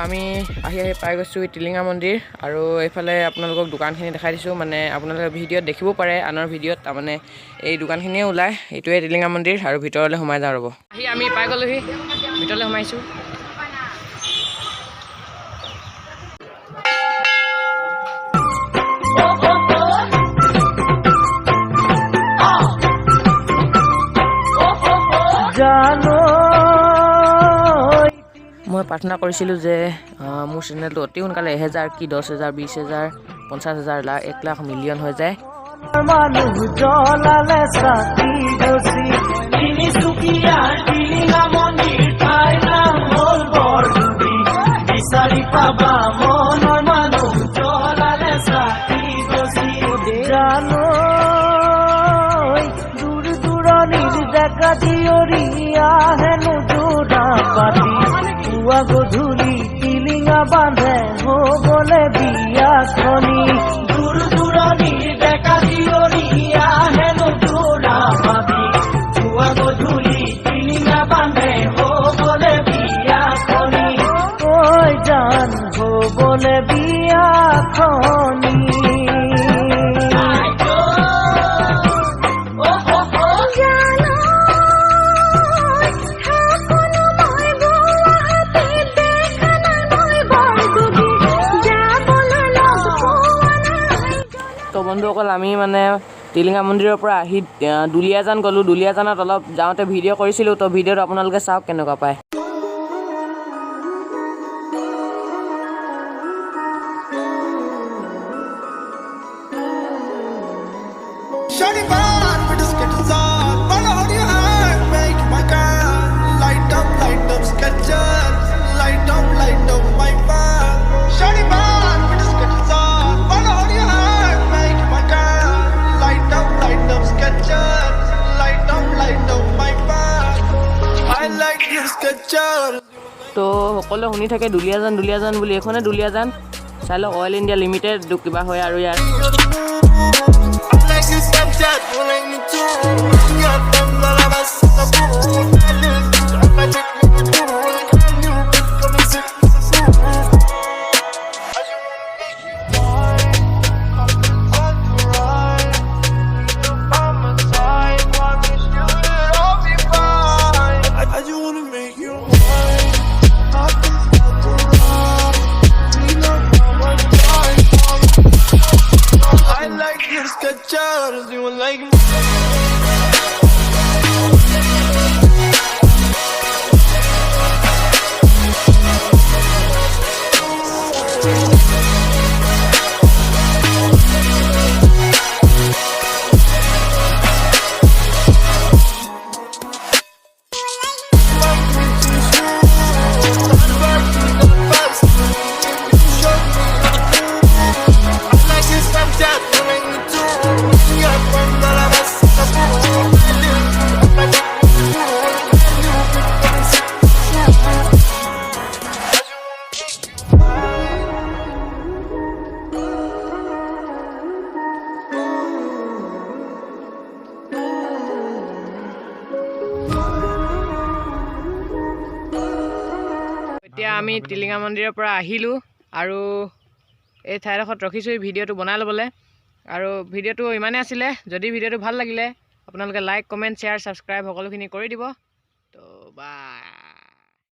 আমি আহি পাই গৈছোঁ টিলিঙা মন্দিৰ আৰু এইফালে আপোনালোকক দোকানখিনি দেখাই দিছোঁ মানে আপোনালোকে ভিডিঅ'ত দেখিব পাৰে আনৰ ভিডিঅ'ত তাৰমানে এই দোকানখিনিয়ে ওলায় এইটোৱে টিলিঙা মন্দিৰ আৰু ভিতৰলৈ সোমাই যাওঁ ৰ'ব আমি পাই গ'লোহি ভিতৰলৈ সোমাইছোঁ মই প্ৰাৰ্থনা কৰিছিলোঁ যে মোৰ চেনেলটো অতি সোনকালে 1000 কি 10,000 20,000 50,000 লাখ 1 লাখ মিলিয়ন হৈ যায় গধূলি টিলিঙা বান্ধে হবলে বিয়াখনি দূৰ দূৰণিৰ ডেকা জীয়ৰীয়া হেনো দৌৰা পাবি পুৱা গধূলি টিলিঙা বান্ধে হবলে বিয়াখনি ঐ জান হবলে বিয়াখনি তো বন্ধুসকল আমি মানে টিলিঙা মন্দিৰৰ পৰা আহি দুলীয়াজান গ'লোঁ দুলীয়াজানত অলপ যাওঁতে ভিডিঅ' কৰিছিলোঁ তো ভিডিঅ'টো আপোনালোকে চাওক কেনেকুৱা পায় তো সকলোৱে শুনি থাকে দুলীয়াজান দুলীয়াজান বুলি এইখনে দুলীয়াজান চাই লওক অইল ইণ্ডিয়া লিমিটেড কিবা হয় আৰু ইয়াৰ এতিয়া আমি টিলিঙা মন্দিৰৰ পৰা আহিলোঁ আৰু এই ঠাইডোখৰত ৰখিছোঁ ভিডিঅ'টো বনাই ল'বলৈ আৰু ভিডিঅ'টো ইমানেই আছিলে যদি ভিডিঅ'টো ভাল লাগিলে আপোনালোকে লাইক কমেণ্ট শ্বেয়াৰ ছাবস্ক্ৰাইব সকলোখিনি কৰি দিব তো বাই